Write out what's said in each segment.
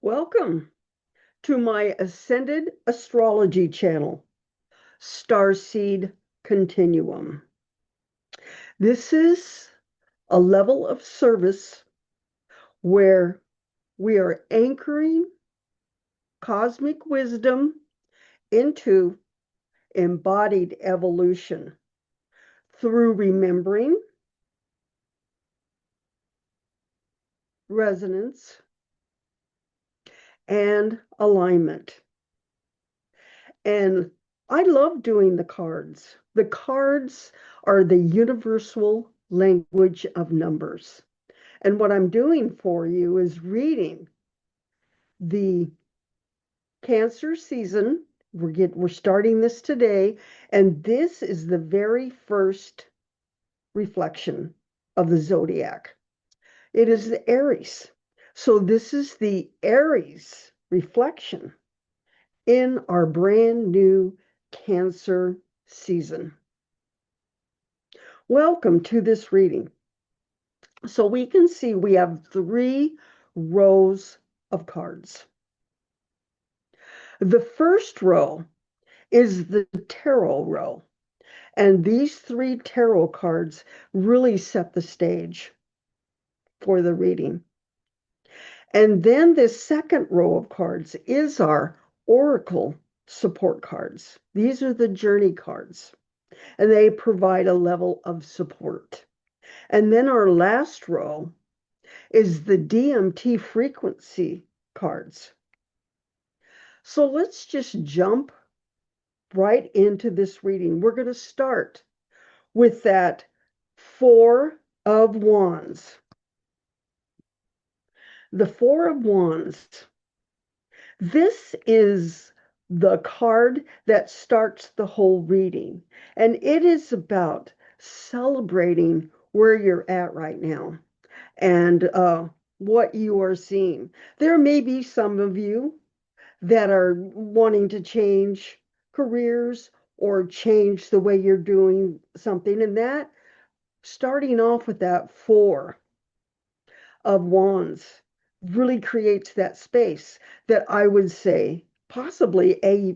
Welcome to my Ascended Astrology channel, Starseed Continuum. This is a level of service where we are anchoring cosmic wisdom into embodied evolution through remembering, resonance, and alignment. And I love doing the cards. The cards are the universal language of numbers. And what I'm doing for you is reading the Cancer season. We're starting this today, and this is the very first reflection of the zodiac. It is the Aries. So this is the Aries reflection in our brand new Cancer season. Welcome to this reading. So we can see we have 3 rows of cards. The first row is the tarot row, and these 3 tarot cards really set the stage for the reading. And then the second row of cards is our oracle support cards. These are the journey cards, and they provide a level of support. And then our last row is the DMT frequency cards. So let's just jump right into this reading. We're going to start with that 4 of Wands. The 4 of Wands. This is the card that starts the whole reading, and it is about celebrating where you're at right now and what you are seeing. There may be some of you that are wanting to change careers or change the way you're doing something, and that starting off with that 4 of Wands really creates that space that I would say possibly a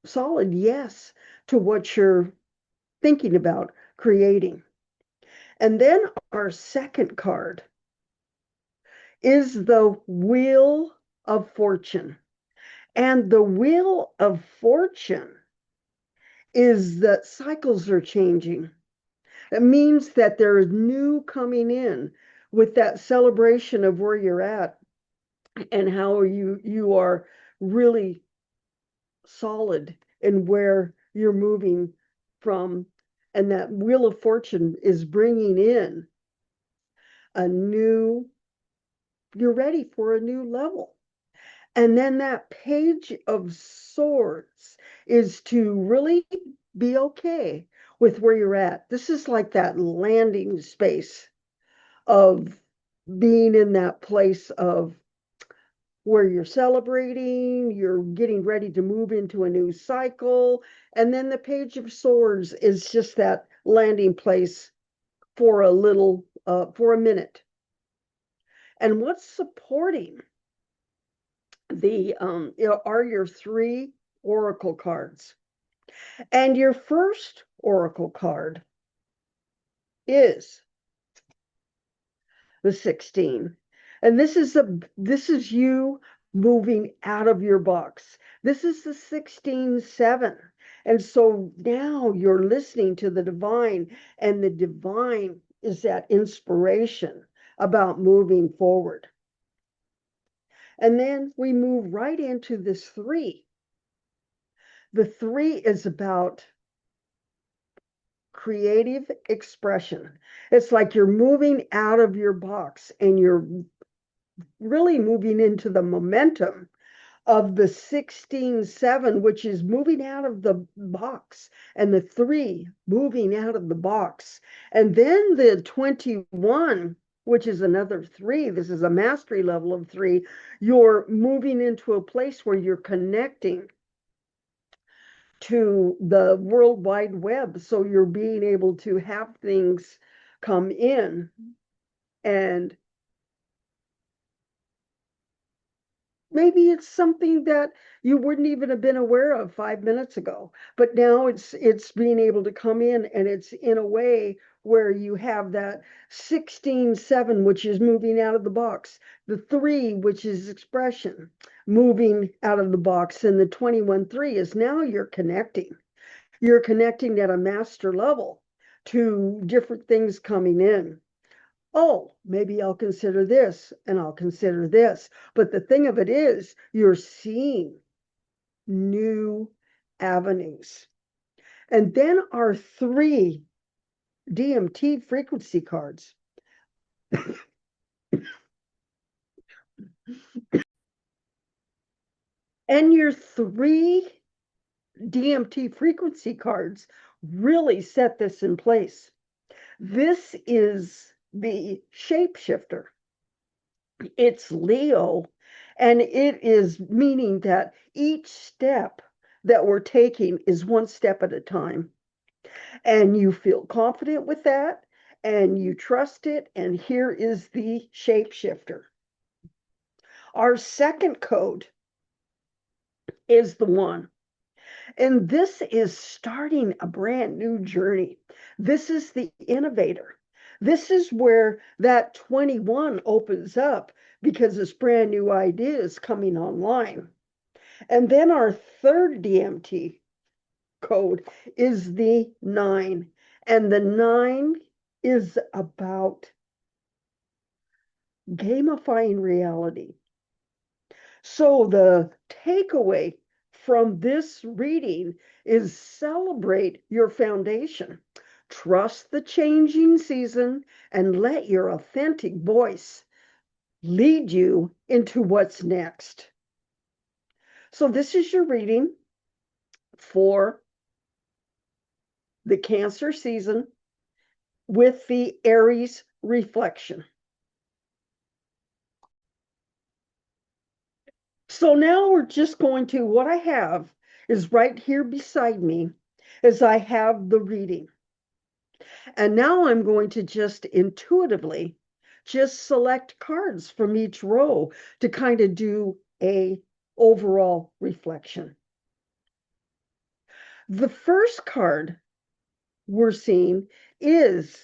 solid yes to what you're thinking about creating. And then our second card is the Wheel of Fortune. And the Wheel of Fortune is that cycles are changing. It means that there is new coming in with that celebration of where you're at and how you are really solid in where you're moving from. And that Wheel of Fortune is bringing in a new, you're ready for a new level. And then that Page of Swords is to really be okay with where you're at. This is like that landing space of being in that place of where you're celebrating, you're getting ready to move into a new cycle. And then the Page of Swords is just that landing place for for a minute. And what's supporting the are your 3 oracle cards. And your first oracle card is the 16. And this is you moving out of your box. This is the 16-7. And so now you're listening to the divine, and the divine is that inspiration about moving forward. And then we move right into this 3. The 3 is about creative expression. It's like you're moving out of your box and you're really moving into the momentum of the 16-7, which is moving out of the box, and the 3 moving out of the box. And then the 21, which is another 3, this is a mastery level of 3, you're moving into a place where you're connecting to the World Wide Web. So you're being able to have things come in and Maybe it's something that you wouldn't even have been aware of 5 minutes ago, but now it's being able to come in, and it's in a way where you have that 16-7, which is moving out of the box, the 3, which is expression, moving out of the box, and the 21-3 is now you're connecting. You're connecting at a master level to different things coming in. Oh, maybe I'll consider this and I'll consider this. But the thing of it is, you're seeing new avenues. And then our 3 DMT frequency cards. And your 3 DMT frequency cards really set this in place. This is the shapeshifter. It's Leo, and it is meaning that each step that we're taking is one step at a time. And you feel confident with that, and you trust it. And here is the shapeshifter. Our second code is the 1. And this is starting a brand new journey. This is the innovator. This is where that 21 opens up because it's brand new ideas coming online. And then our third DMT code is the 9. And the 9 is about gamifying reality. So the takeaway from this reading is celebrate your foundation. Trust the changing season and let your authentic voice lead you into what's next. So this is your reading for the Cancer season with the Aries reflection. So now we're just going to, what I have is right here beside me is I have the reading. And now I'm going to just intuitively just select cards from each row to kind of do a overall reflection. The first card we're seeing is,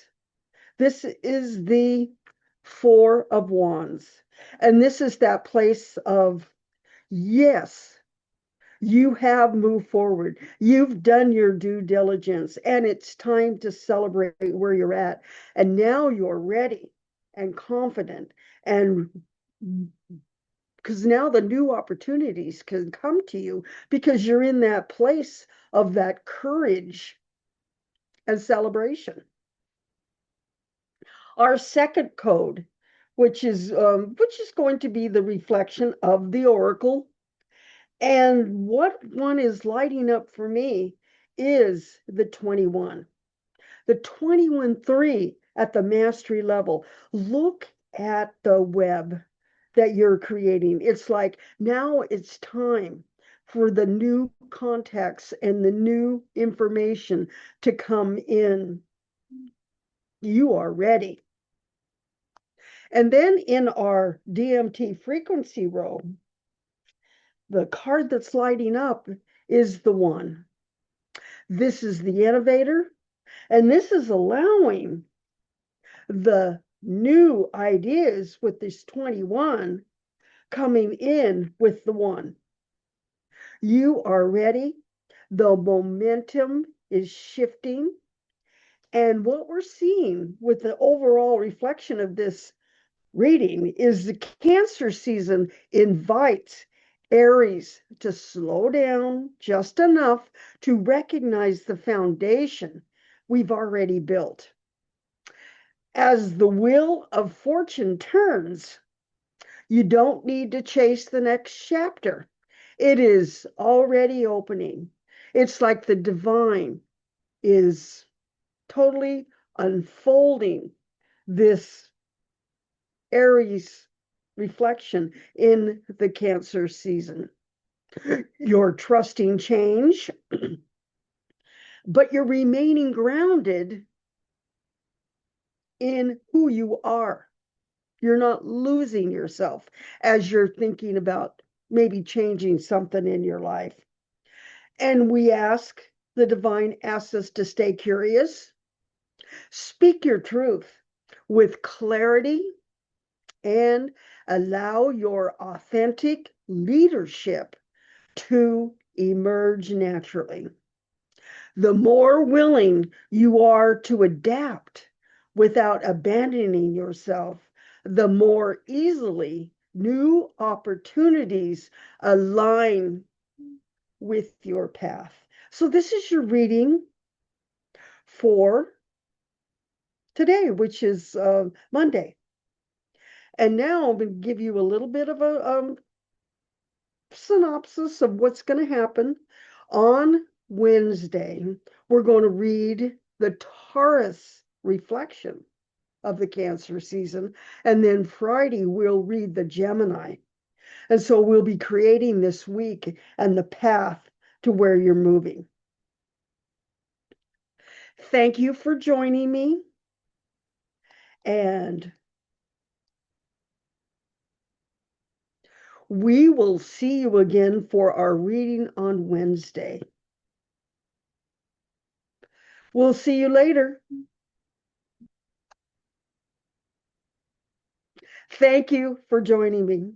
this is the 4 of Wands. And this is that place of, yes, you have moved forward. You've done your due diligence, and it's time to celebrate where you're at. And now you're ready and confident, and because now the new opportunities can come to you because you're in that place of that courage and celebration. Our second code, which is going to be the reflection of the oracle. And what one is lighting up for me is the 21. The 21-3 at the mastery level. Look at the web that you're creating. It's like now it's time for the new contacts and the new information to come in. You are ready. And then in our DMT frequency row, the card that's lighting up is the 1. This is the innovator, and this is allowing the new ideas with this 21 coming in with the 1. You are ready. The momentum is shifting. And what we're seeing with the overall reflection of this reading is the Cancer season invites Aries to slow down just enough to recognize the foundation we've already built. As the wheel of fortune turns, you don't need to chase the next chapter. It is already opening. It's like the divine is totally unfolding this Aries reflection in the Cancer season. You're trusting change, but you're remaining grounded in who you are. You're not losing yourself as you're thinking about maybe changing something in your life. And the divine asks us to stay curious, speak your truth with clarity, and allow your authentic leadership to emerge naturally. The more willing you are to adapt without abandoning yourself, the more easily new opportunities align with your path. So, this is your reading for today, which is Monday. And now I'm going to give you a little bit of a synopsis of what's going to happen on Wednesday. We're going to read the Taurus reflection of the Cancer season. And then Friday, we'll read the Gemini. And so we'll be creating this week and the path to where you're moving. Thank you for joining me. And we will see you again for our reading on Wednesday. We'll see you later. Thank you for joining me.